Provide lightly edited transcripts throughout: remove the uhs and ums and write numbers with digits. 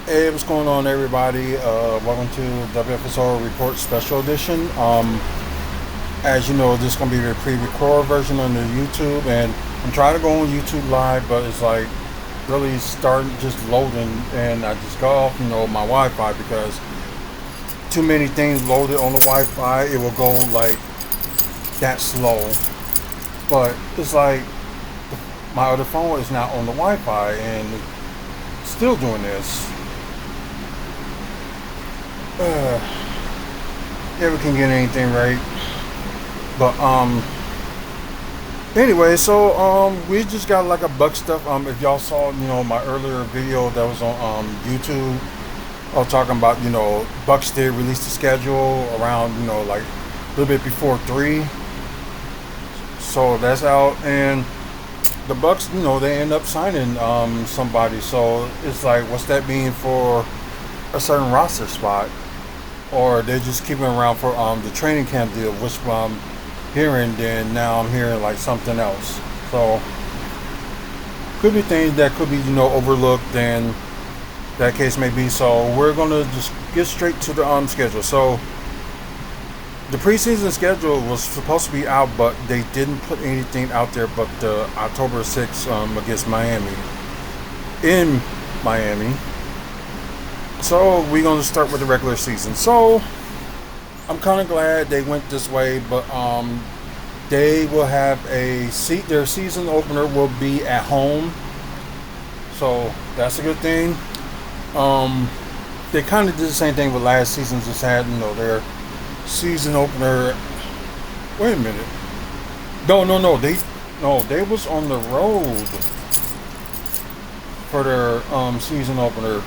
Hey, what's going on, everybody? Welcome to WFSO Report Special Edition. As you know, this is going to be the pre-record version on the YouTube, and I'm trying to go on YouTube Live, but it's like really starting just loading, and I just got off, my Wi-Fi because too many things loaded on the Wi-Fi. It will go like that slow, but it's like my other phone is not on the Wi-Fi, and it's still doing this. Never can get anything right. But anyway, so we just got like a bug stuff. If y'all saw, my earlier video that was on YouTube, I was talking about, Bucks did release the schedule around, like a little bit before 3. So that's out, and the Bucks, they end up signing somebody. So it's like, what's that mean for a certain roster spot? Or they're just keeping around for the training camp deal, which I'm hearing. Then now I'm hearing like something else. So could be things that could be overlooked, and that case may be. So we're gonna just get straight to the schedule. So the preseason schedule was supposed to be out, but they didn't put anything out there but the October 6th against Miami in Miami. So we're going to start with the regular season. So I'm kind of glad they went this way, but they will have their season opener will be at home. So that's a good thing. They kind of did the same thing with last season, just had their season opener. Wait a minute. No. They was on the road for their season opener.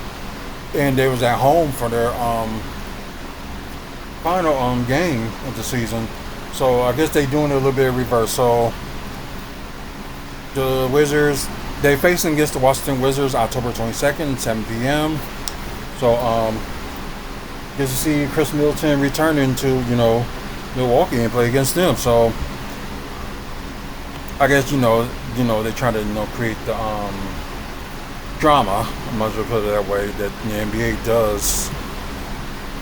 And they was at home for their final game of the season. So I guess they doing it a little bit of reverse. So the Wizards, they facing against the Washington Wizards October 22nd, 7 p.m. So get to see Chris Middleton returning to Milwaukee and play against them. So I guess they try to create the drama, I might as well put it that way, that the NBA does.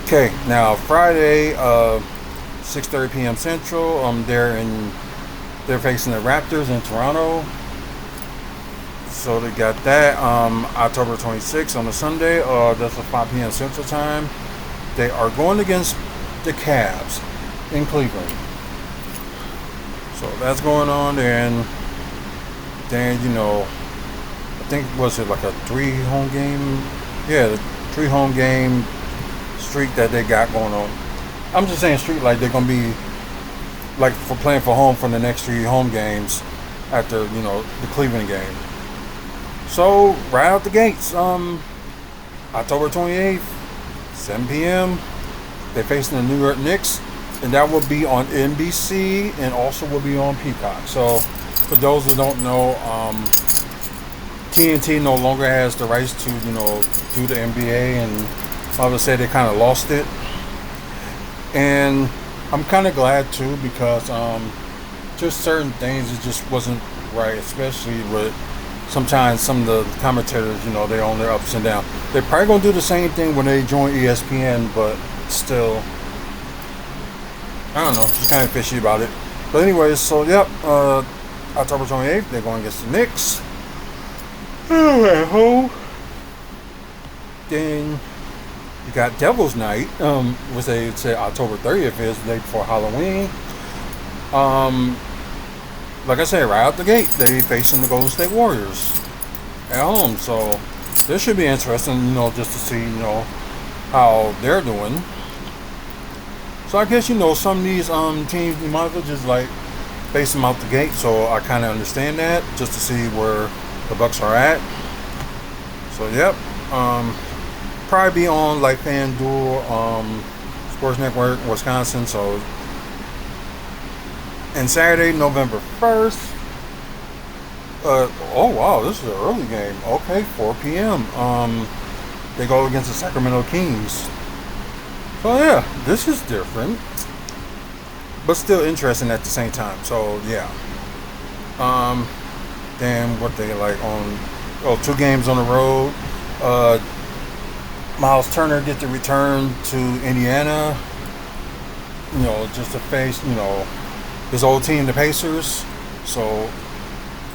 Okay, now Friday, 6:30 p.m. Central. They're facing the Raptors in Toronto. So they got that. October 26th on a Sunday. That's at 5 p.m. Central Time. They are going against the Cavs in Cleveland. So that's going on, and then I think, was it like a 3 home game? Yeah, the 3 home game streak that they got going on. I'm just saying streak, like they're gonna be like for playing for home for the next 3 home games after the Cleveland game. So right out the gates, October 28th, 7 p.m. They're facing the New York Knicks, and that will be on NBC and also will be on Peacock. So for those who don't know, TNT no longer has the rights to, do the NBA, and I would say they kind of lost it. And I'm kind of glad too, because just certain things, it just wasn't right, especially with sometimes some of the commentators, they're on their ups and downs. They're probably going to do the same thing when they join ESPN, but still, I don't know, just kind of fishy about it. But anyways, so yep, October 28th, they're going against the Knicks. At home. Then you got Devil's Night, which they say October 30th is the day before Halloween. Like I said, right out the gate, they facing the Golden State Warriors at home. So this should be interesting, just to see, how they're doing. So I guess some of these teams, you might as well just like face them out the gate. So I kind of understand that, just to see where the Bucks are at. So yep, probably be on like FanDuel, Sports Network, Wisconsin. So, and Saturday, November 1st. Oh wow, this is an early game. Okay, 4 p.m. They go against the Sacramento Kings. So yeah, this is different, but still interesting at the same time. So yeah. Then what they like on 2 games on the road. Uh, Miles Turner get to return to Indiana, just to face, his old team, the Pacers. So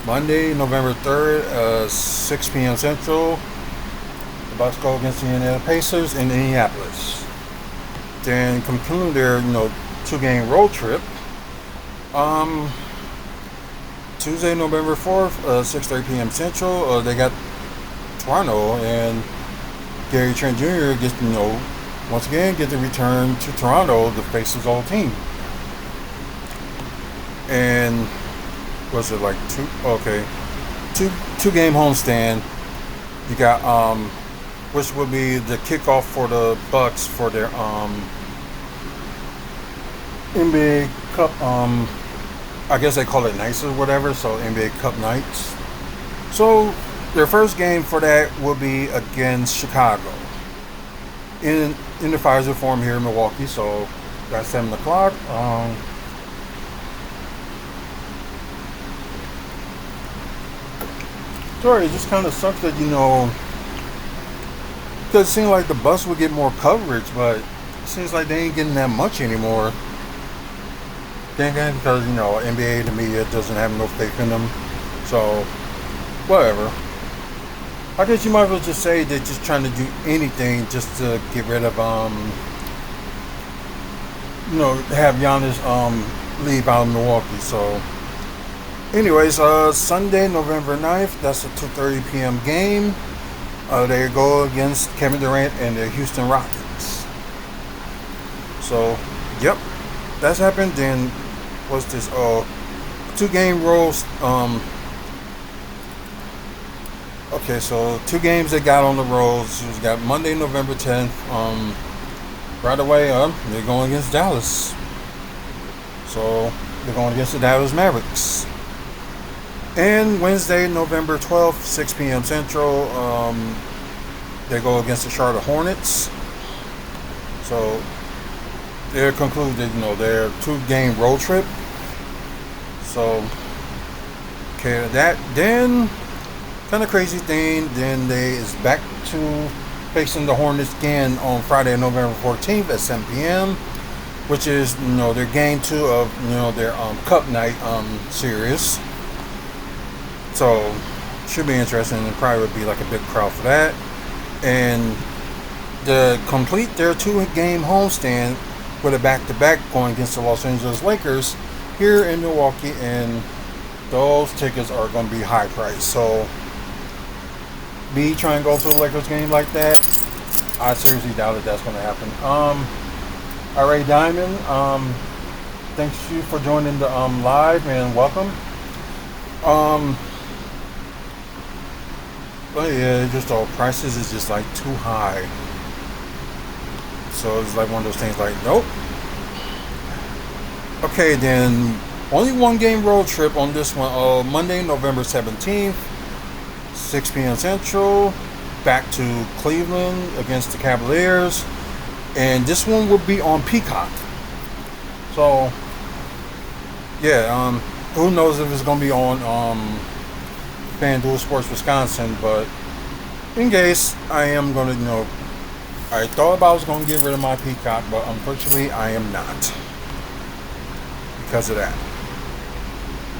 Monday, November 3rd, 6 p.m. Central, the Bucks go against the Indiana Pacers in Indianapolis. Then conclude their, 2-game road trip. Tuesday, November 4th, 6:30 p.m. Central, they got Toronto, and Gary Trent Jr. gets, once again, get to return to Toronto to face his old team. And was it like two game homestand? You got which would be the kickoff for the Bucks for their NBA Cup. I guess they call it nights or whatever. So NBA Cup nights. So their first game for that will be against Chicago in the Pfizer Forum here in Milwaukee. So that's 7 o'clock. Sorry, it just kind of sucks that because it seems like the Bucks would get more coverage, but it seems like they ain't getting that much anymore. Then again, because NBA, the media doesn't have no faith in them. So whatever. I guess you might as well just say they're just trying to do anything just to get rid of have Giannis leave out of Milwaukee. So anyways, Sunday, November 9th, that's a 2:30 p.m. game. They go against Kevin Durant and the Houston Rockets. So, yep, that's happened. Then, what's this? 2-game rolls. Okay, so 2 games they got on the rolls. We got Monday, November 10th. Right away, they're going against Dallas. So, they're going against the Dallas Mavericks. And Wednesday, November 12th, 6 p.m. Central, they go against the Charlotte Hornets. So they're concluded, their 2-game road trip. So, okay, that then kind of crazy thing. Then they is back to facing the Hornets again on Friday, November 14th at 7 p.m., which is their game 2 of their Cup Night series. So, should be interesting, and probably would be like a big crowd for that. And to complete their 2-game homestand with a back-to-back going against the Los Angeles Lakers here in Milwaukee, and those tickets are going to be high price. So, me trying to go to a Lakers game like that, I seriously doubt that that's going to happen. Alright, Diamond, thanks you for joining the live, and welcome. But yeah, just all prices is just like too high. So it's like one of those things like, nope. Okay, then only 1-game road trip on this one. Monday, November 17th, 6 p.m. Central, back to Cleveland against the Cavaliers. And this one will be on Peacock. So, yeah, who knows if it's going to be on FanDuel Sports Wisconsin, but in case, I am going to, I thought about I was going to get rid of my Peacock, but unfortunately I am not because of that.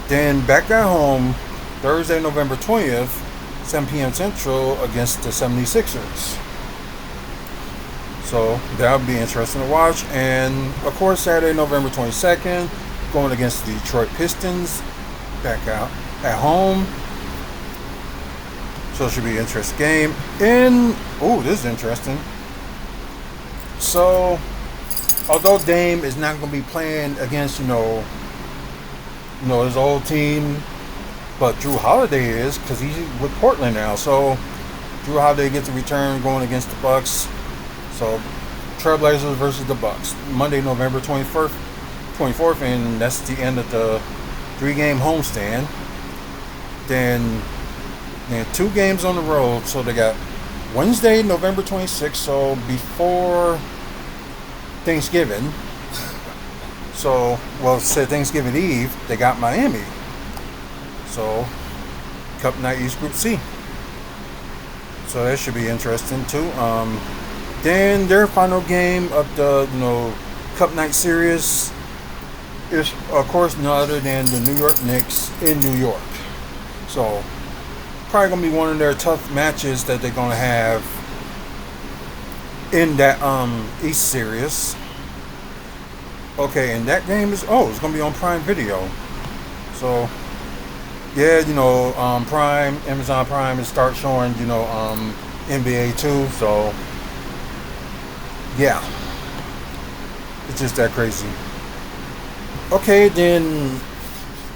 Then back at home, Thursday, November 20th, 7 p.m. Central against the 76ers. So that'll be interesting to watch. And of course, Saturday, November 22nd, going against the Detroit Pistons back out at home. So it should be an interesting game. And this is interesting. So although Dame is not going to be playing against his old team, but Drew Holiday is, because he's with Portland now. So Drew Holiday gets a return going against the Bucks. So Trailblazers versus the Bucks, Monday, November 24th, and that's the end of the 3-game homestand. Then 2 games on the road. So they got Wednesday, November 26th, so before Thanksgiving. So, say Thanksgiving Eve, they got Miami. So, Cup Night East Group C. So that should be interesting too. Then their final game of the Cup Night Series is, of course, none other than the New York Knicks in New York. So probably gonna be one of their tough matches that they're gonna have in that East Series. Okay, and that game is it's gonna be on Prime Video. So yeah, Prime, Amazon Prime is start showing NBA too. So yeah, it's just that crazy. Okay, then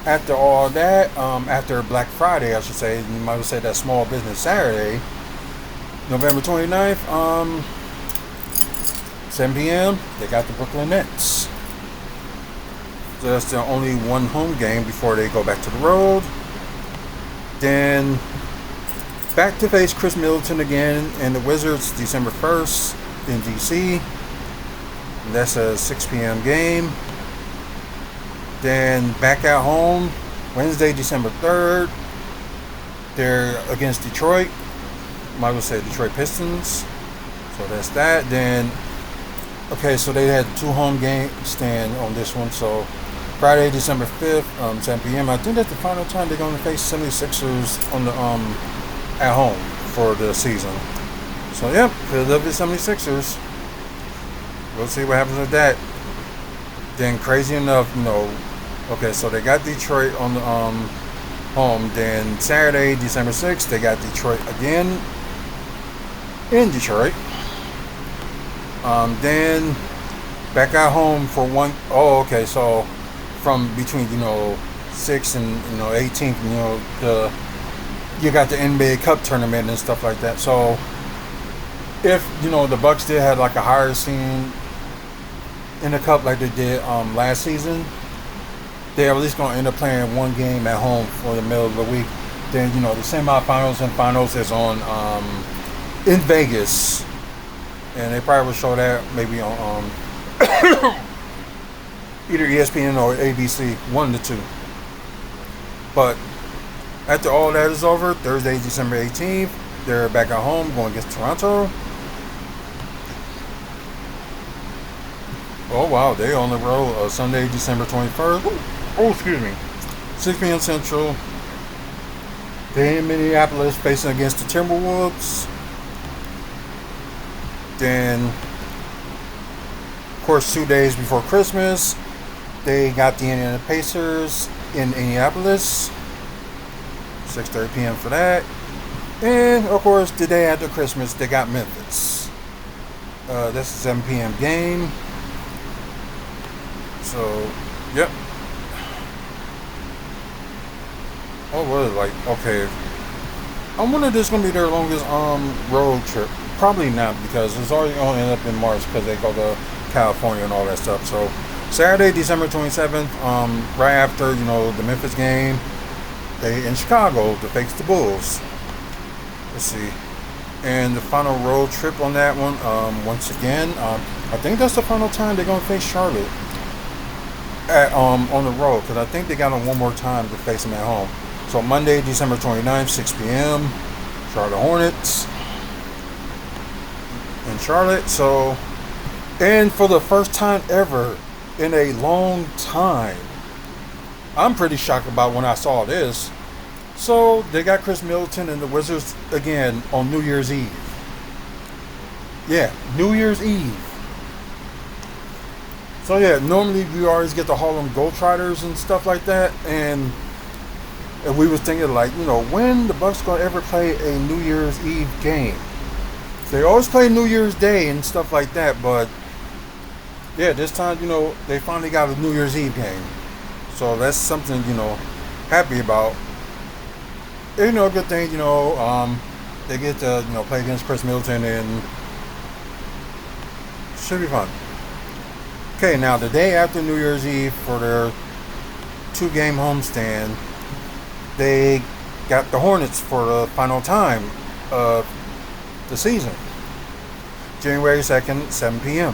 after all that, after Black Friday, I should say, you might have said that Small Business Saturday, November 29th, 7 p.m., they got the Brooklyn Nets. So that's the only one home game before they go back to the road. Then back to face Chris Middleton again and the Wizards December 1st in DC. That's a 6 p.m. game. Then back at home Wednesday December 3rd. They're against Detroit. Might as well say Detroit Pistons. So that's that. Then okay, so they had 2 home game stand on this one. So Friday, December 5th, 10 p.m. I think that's the final time they're going to face 76ers on the at home for the season. So yep, Philadelphia 76ers. We'll see what happens with that. Then crazy enough, okay, so they got Detroit on the home. Then Saturday, December 6th, they got Detroit again in Detroit. Then back at home for one. Oh, okay. So from between 6th and 18th, you got the NBA Cup tournament and stuff like that. So if the Bucks did have like a higher scene in the Cup like they did last season, they're at least gonna end up playing one game at home for the middle of the week. Then the semifinals and finals is on in Vegas. And they probably will show that maybe on either ESPN or ABC, one of the two. But after all that is over, Thursday, December 18th, they're back at home going against Toronto. Oh wow, they on the road. Sunday, December 21st. Oh, excuse me. 6 p.m. Central. They in Minneapolis facing against the Timberwolves. Then, of course, 2 days before Christmas, they got the Indiana Pacers in Indianapolis. 6:30 p.m. for that. And, of course, the day after Christmas, they got Memphis. That's a 7 p.m. game. So, yep. Oh, what is it like? Okay. I wonder if this is going to be their longest road trip. Probably not, because it's already going to end up in March because they go to California and all that stuff. So Saturday, December 27th, right after the Memphis game, they in Chicago to face the Bulls. Let's see, and the final road trip on that one. Once again, I think that's the final time they're going to face Charlotte at on the road, because I think they got them one more time to face them at home. So Monday, December 29th, 6 p.m. Charlotte Hornets in Charlotte. So, and for the first time ever in a long time, I'm pretty shocked about when I saw this. So they got Chris Middleton and the Wizards again on New Year's Eve. Yeah, New Year's Eve. So yeah, normally we always get the Harlem Globetrotters and stuff like that, and we was thinking like, when the Bucks gonna ever play a New Year's Eve game? They always play New Year's Day and stuff like that, but yeah, this time, they finally got a New Year's Eve game. So that's something, happy about. And, good thing, they get to, play against Chris Middleton, and should be fun. Okay, now the day after New Year's Eve for their 2-game homestand, they got the Hornets for the final time of the season. January 2nd, 7 p.m.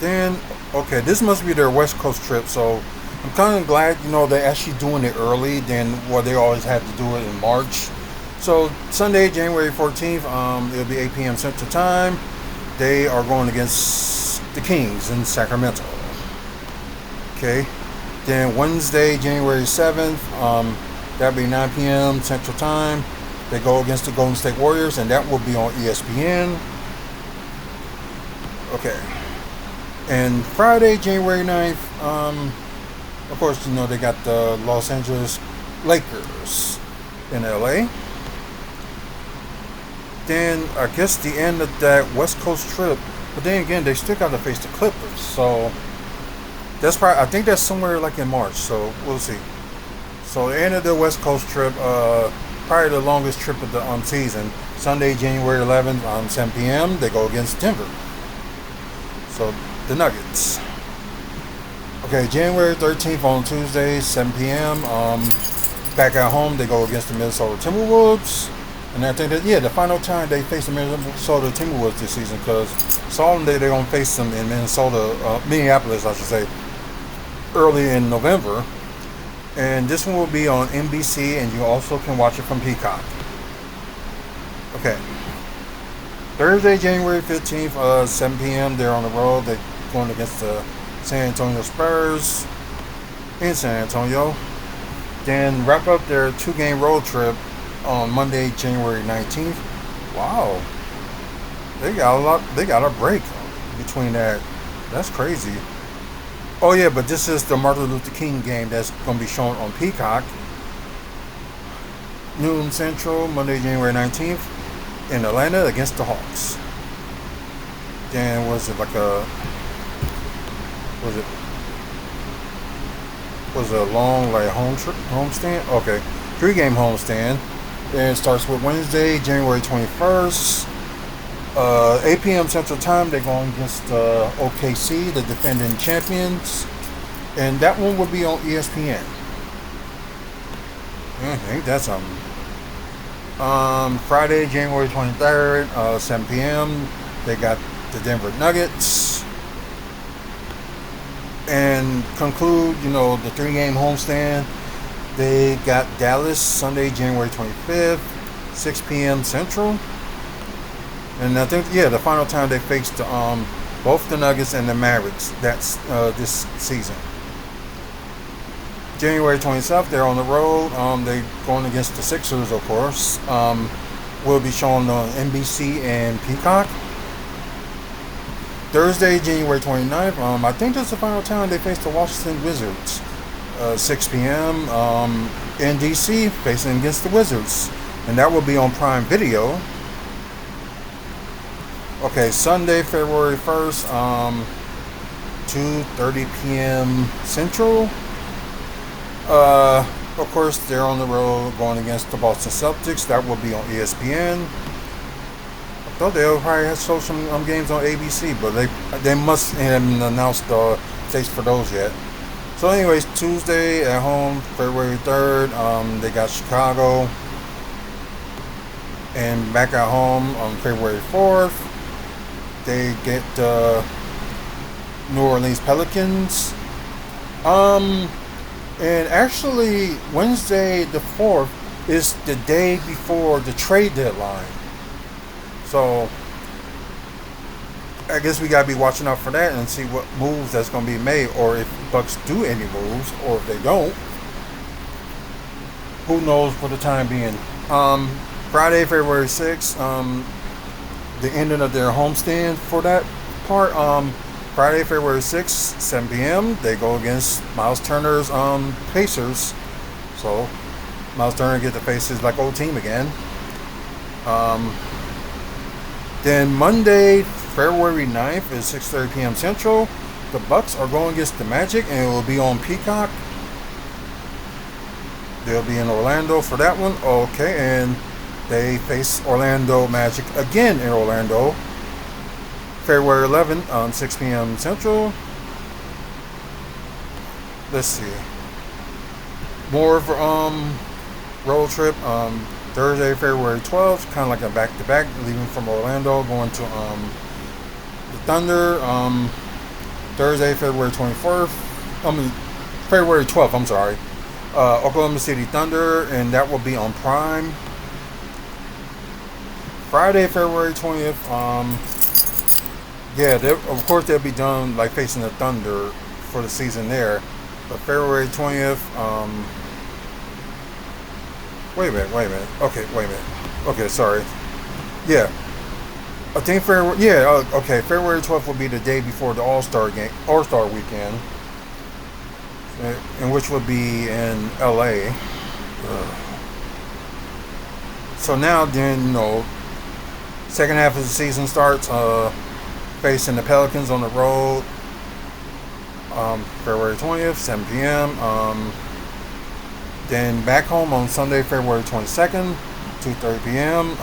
Then, okay, this must be their West Coast trip, so I'm kind of glad, they're actually doing it early than what they always have to do it in March. So Sunday, January 14th, it'll be 8 p.m. Central Time. They are going against the Kings in Sacramento. Okay. Then Wednesday, January 7th, that'll be 9 p.m. Central Time. They go against the Golden State Warriors, and that will be on ESPN. Okay. And Friday, January 9th, of course, they got the Los Angeles Lakers in LA. Then I guess the end of that West Coast trip, but then again, they still got to face the Clippers. So that's probably, I think that's somewhere like in March. So we'll see. So the end of the West Coast trip, probably the longest trip of the season. Sunday, January 11th, 7 p.m. They go against Denver. So the Nuggets. Okay, January 13th on Tuesday, 7 p.m. Back at home, they go against the Minnesota Timberwolves. And I think that, the final time they face the Minnesota Timberwolves this season, because solemnly they're going to face them in Minneapolis, I should say, early in November. And this one will be on NBC, and you also can watch it from Peacock. Okay. Thursday, January 15th, 7 p.m., they're on the road. They're going against the San Antonio Spurs in San Antonio. Then wrap up their 2-game road trip on Monday, January 19th. Wow. They got a break between that. That's crazy. Oh yeah, but this is the Martin Luther King game that's going to be shown on Peacock. Noon Central, Monday, January 19th, in Atlanta against the Hawks. Then was it a long homestand? Okay, 3-game homestand. Then it starts with Wednesday, January 21st. 8 p.m. Central Time, they're going against OKC, the defending champions. And that one will be on ESPN. Ain't that something? Friday, January 23rd, 7 p.m. They got the Denver Nuggets. And conclude, the 3-game homestand. They got Dallas Sunday, January 25th, 6 p.m. Central. And I think, the final time they faced both the Nuggets and the Mavericks, that's this season. January 27th, they're on the road. They're going against the Sixers, of course. Will be shown on NBC and Peacock. Thursday, January 29th, I think that's the final time they face the Washington Wizards. 6 p.m. In D.C., facing against the Wizards. And that will be on Prime Video. Okay, Sunday, February 1st, 2:30 p.m. Central. Of course, they're on the road going against the Boston Celtics. That will be on ESPN. I thought they'll probably show some games on ABC, but they must haven't announced the dates for those yet. So anyways, Tuesday at home, February 3rd, they got Chicago. And back at home on February 4th, they get the New Orleans Pelicans. And actually, Wednesday the 4th is the day before the trade deadline. So I guess we gotta be watching out for that and see what moves that's gonna be made, or if Bucks do any moves, or if they don't. Who knows for the time being. Friday, February 6th, the ending of their homestand for that part. Friday, February 6th, 7 p.m. They go against Miles Turner's Pacers. So Miles Turner get to face his old team again. Then Monday, February 9th is 6:30 p.m. Central. The Bucks are going against the Magic, and it will be on Peacock. They'll be in Orlando for that one. Okay, and they face Orlando Magic again in Orlando. February 11th, 6 p.m. Central. Let's see. More of road trip. Thursday, February 12th, kind of like a back-to-back, leaving from Orlando, going to the Thunder. Thursday, February 24th. February 12th, I'm sorry. Oklahoma City Thunder, and that will be on Prime. Friday, February 20th. Yeah, of course they'll be done like facing the Thunder for the season there. But February 20th. Wait a minute. Okay, wait a minute. Okay, sorry. Yeah, I think February. Yeah, okay. February 12th will be the day before the All Star weekend, and which will be in LA. So now, then, second half of the season starts. Facing the Pelicans on the road. February 20th, 7 p.m. Then back home on Sunday, February 22nd, 2:30 p.m.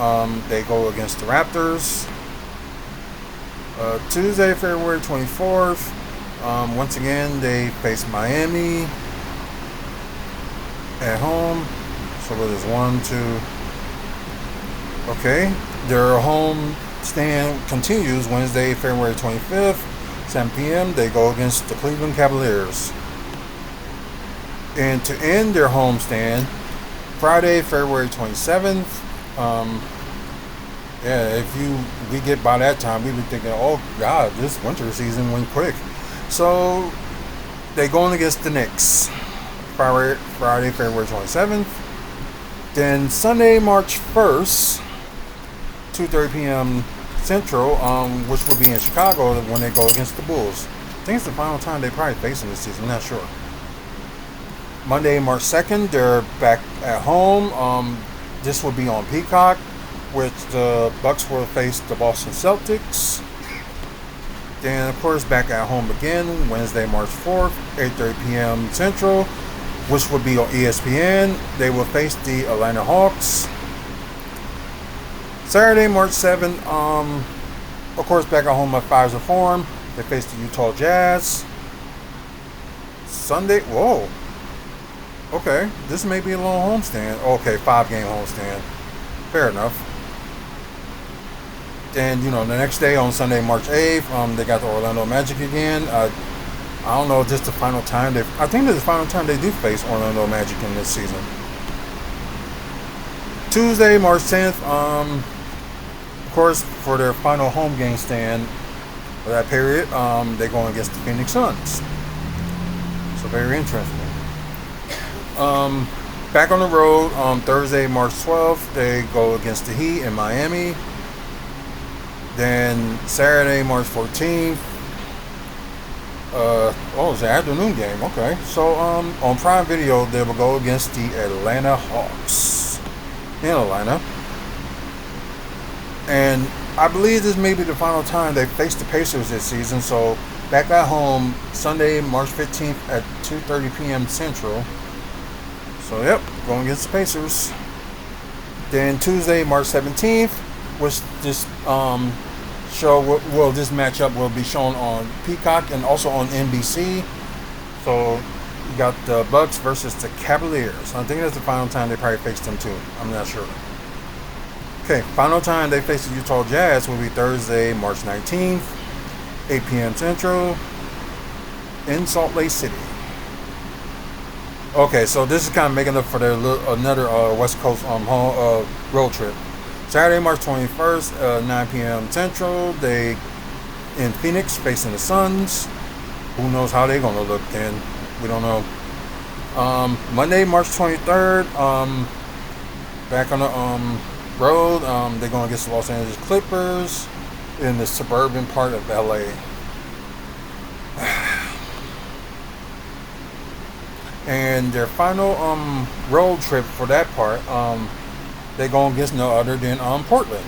They go against the Raptors. Tuesday, February 24th. Once again, they face Miami at home. So it is 1, 2. Okay. Their home stand continues Wednesday, February 25th, 7 p.m. They go against the Cleveland Cavaliers. And to end their homestand, Friday, February 27th. Yeah, if we get by that time, we be thinking, oh God, this winter season went quick. So they going against the Knicks. Friday, February 27th. Then Sunday, March 1st, 2:30 p.m. Central, which will be in Chicago when they go against the Bulls. I think it's the final time they probably face in this season. I'm not sure. Monday, March 2nd, they're back at home. This will be on Peacock, which the Bucks will face the Boston Celtics. Then, of course, back at home again, Wednesday, March 4th, 8:30 p.m. Central, which will be on ESPN. They will face the Atlanta Hawks. Saturday, March 7th, of course, back at home at Pfizer Forum, they face the Utah Jazz. Sunday, whoa. Okay, this may be a long homestand. Okay, 5-game homestand. Fair enough. Then, the next day on Sunday, March 8th, they got the Orlando Magic again. I don't know if this is the final time. I think this is the final time they do face Orlando Magic in this season. Tuesday, March 10th, of course, for their final home game stand for that period, they're going against the Phoenix Suns. So very interesting. Back on the road, Thursday, March 12th, they go against the Heat in Miami. Then Saturday, March 14th. It's an afternoon game. Okay. So on Prime Video, they will go against the Atlanta Hawks in Atlanta. And I believe this may be the final time they face the Pacers this season. So back at home, Sunday, March 15th at 2:30 p.m. Central. So, yep, going against the Pacers. Then Tuesday, March 17th, which this this matchup will be shown on Peacock and also on NBC. So, you got the Bucks versus the Cavaliers. I think that's the final time they probably face them too. I'm not sure. Okay, final time they face the Utah Jazz will be Thursday, March 19th, 8 p.m. Central, in Salt Lake City. Okay, so this is kind of making up for their another West Coast road trip. Saturday, March 21st, 9 p.m. Central, they in Phoenix facing the Suns. Who knows how they're going to look then? We don't know. Monday, March 23rd, back on the road, they're going against the Los Angeles Clippers in the suburban part of LA. And their final road trip for that part, they're going against no other than Portland.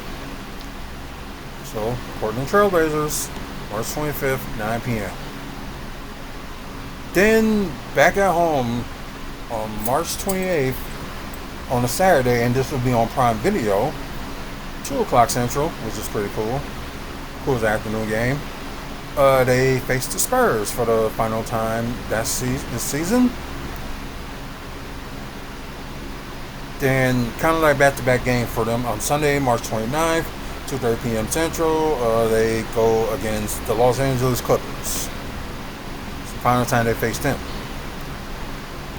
So, Portland Trailblazers, March 25th, 9 p.m. Then, back at home on March 28th, on a Saturday, and this will be on Prime Video, 2 o'clock Central, which is pretty cool. Cool afternoon game. They face the Spurs for the final time this season. Then, kind of like back-to-back game for them on Sunday, March 29th, 2:30 p.m. Central. They go against the Los Angeles Clippers. It's the final time they face them.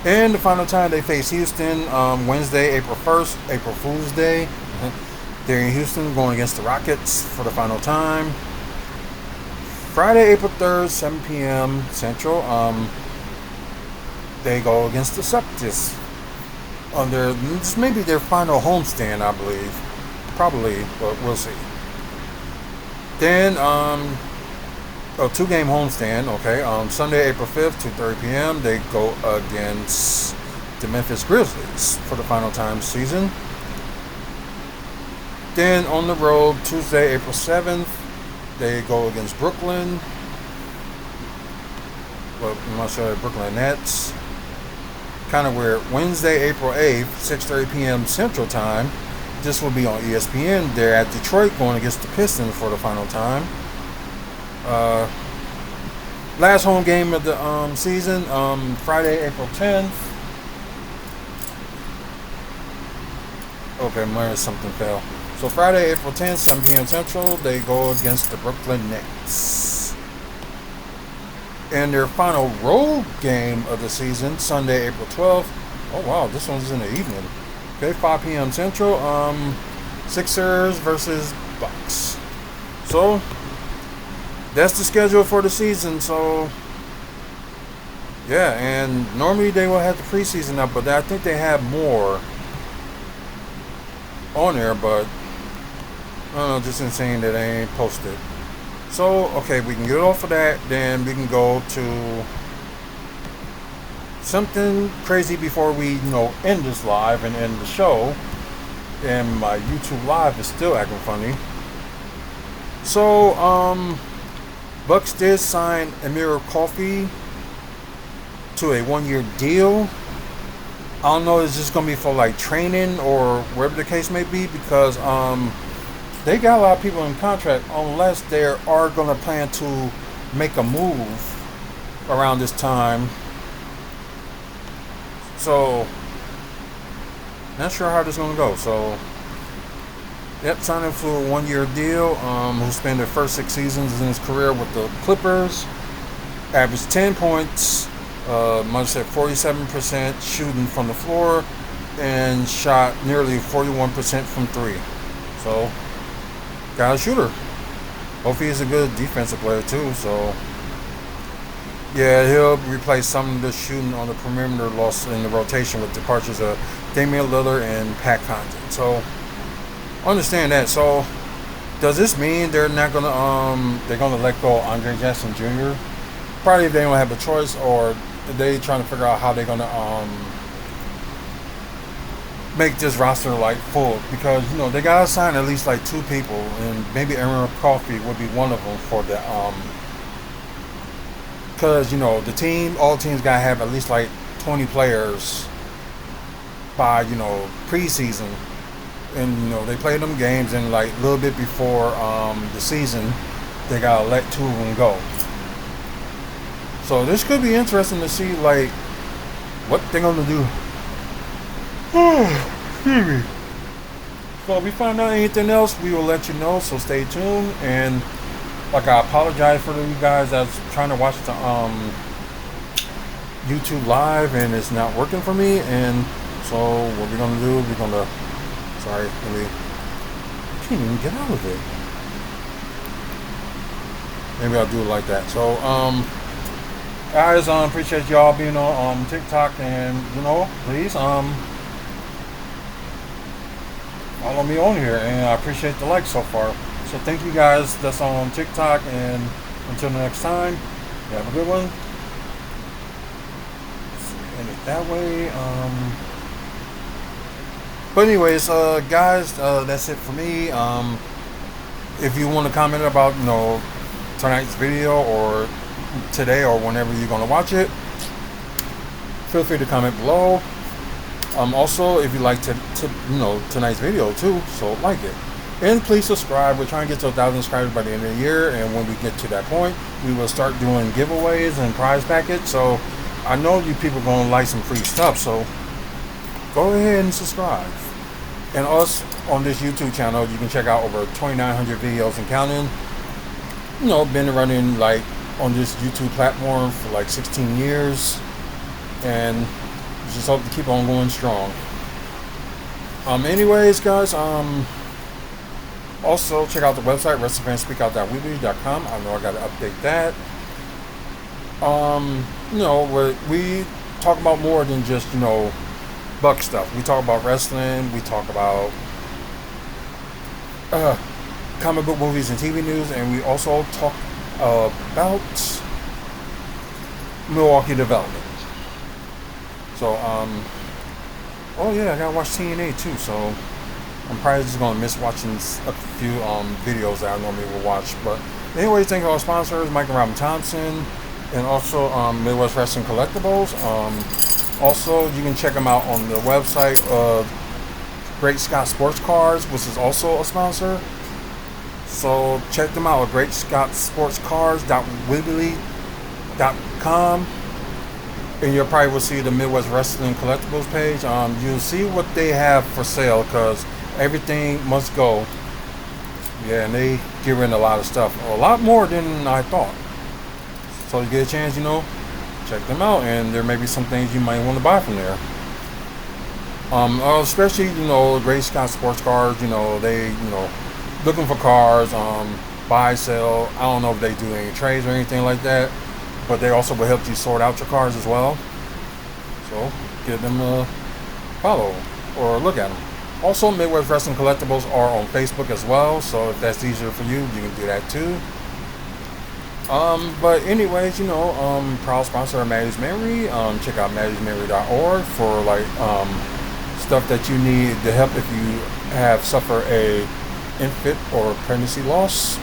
And the final time they face Houston, Wednesday, April 1st, April Fool's Day. They're in Houston going against the Rockets for the final time. Friday, April 3rd, 7 p.m. Central. They go against the Celtics on this may be their final homestand, I believe. Probably, but we'll see. Then, a 2-game homestand, okay. Sunday, April 5th, 2:30 p.m. They go against the Memphis Grizzlies for the final time season. Then on the road, Tuesday, April 7th, they go against Brooklyn. Well, I'm not sure, Brooklyn Nets. Kind of weird. Wednesday, April 8th, 6:30 p.m. Central Time. This will be on ESPN. They're at Detroit going against the Pistons for the final time. Last home game of the season, Friday, April 10th. Okay, where something fell. So Friday, April 10th, 7 p.m. Central, they go against the Brooklyn Nets. And their final road game of the season, Sunday, April 12th. Oh wow, this one's in the evening. Okay, 5 p.m. Central. Sixers versus Bucks. So that's the schedule for the season. So yeah, and normally they will have the preseason up, but I think they have more on there. But I don't know, just insane that they ain't posted. So okay, we can get off of that. Then we can go to something crazy before we end this live and end the show. And my YouTube live is still acting funny. So Bucks did sign Amir Coffey to a 1-year deal. I don't know, it's just gonna be for like training or wherever the case may be, because they got a lot of people in contract, unless they are gonna plan to make a move around this time. So not sure how this is gonna go. So yep, signing for a 1-year deal. Who spent the first 6 seasons in his career with the Clippers, averaged 10 points, much said 47% shooting from the floor, and shot nearly 41% from 3. So got a shooter. Hopefully he's a good defensive player too. So yeah, he'll replace some of the shooting on the perimeter loss in the rotation with departures of Damian Lillard and Pat Connaughton. So understand that. So does this mean they're not gonna let go of Andre Jackson Jr.? Probably if they don't have a choice, or they trying to figure out how they're gonna make this roster like full, because they gotta sign at least like 2 people, and maybe Aaron Coffey would be one of them for the because all teams gotta have at least like 20 players by preseason, and they play them games, and like a little bit before the season they gotta let 2 of them go. So this could be interesting to see like what they're gonna do. Excuse me. So if we find out anything else, we will let you know, so stay tuned. And like, I apologize for you guys that's trying to watch the YouTube live and it's not working for me. And so what we're gonna do, sorry, I can't even get out of it. Maybe I'll do it like that. So guys, appreciate y'all being on TikTok, and please follow me on here, and I appreciate the likes so far. So thank you guys that's on TikTok, and until the next time, you have a good one. End it that way. But anyways, guys, that's it for me. If you want to comment about tonight's video, or today, or whenever you're going to watch it, feel free to comment below. Also, if you like tonight's video too, so like it, and please subscribe. We're trying to get to 1,000 subscribers by the end of the year, and when we get to that point, we will start doing giveaways and prize packets. So I know you people are going to like some free stuff, so go ahead and subscribe. And us on this YouTube channel, you can check out over 2,900 videos and counting. Been running like on this YouTube platform for like 16 years, and just hope to keep on going strong. Anyways, guys, Also, check out the website, wrestlingfanspeakout.weebly.com. I know I got to update that. We talk about more than just, Buck stuff. We talk about wrestling. We talk about comic book movies and TV news. And we also talk about Milwaukee development. So, oh yeah, I gotta watch TNA too. So, I'm probably just gonna miss watching a few videos that I normally will watch. But anyway, thank you to our sponsors, Mike and Robin Thompson, and also Midwest Wrestling Collectibles. Also, you can check them out on the website of Great Scott Sports Cars, which is also a sponsor. So check them out at greatscottsportscars.wibbly.com, and you'll probably will see the Midwest Wrestling Collectibles page. You'll see what they have for sale because everything must go. Yeah, and they get rid of a lot of stuff, a lot more than I thought. So you get a chance, check them out, and there may be some things you might want to buy from there. Especially, Great Scott Sports Cars, they, looking for cars, buy, sell. I don't know if they do any trades or anything like that, but they also will help you sort out your cars as well. So give them a follow or look at them. Also, Midwest Wrestling Collectibles are on Facebook as well, so if that's easier for you, you can do that too. But anyways, proud sponsor of Maddie's Memory. Check out maddiesmemory.org for stuff that you need to help if you have suffered a infant or pregnancy loss,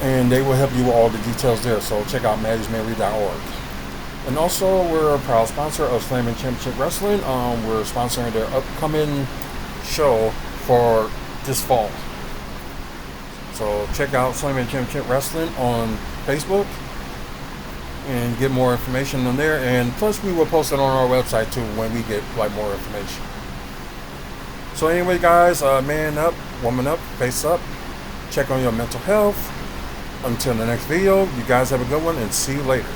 and they will help you with all the details there. So check out maddiesmemory.org. And also, we're a proud sponsor of Slammin' Championship Wrestling. We're sponsoring their upcoming show for this fall. So check out Slammin' Championship Wrestling on Facebook and get more information on there. And plus, we will post it on our website too when we get more information. So anyway, guys, man up, woman up, face up. Check on your mental health. Until the next video, you guys have a good one, and see you later.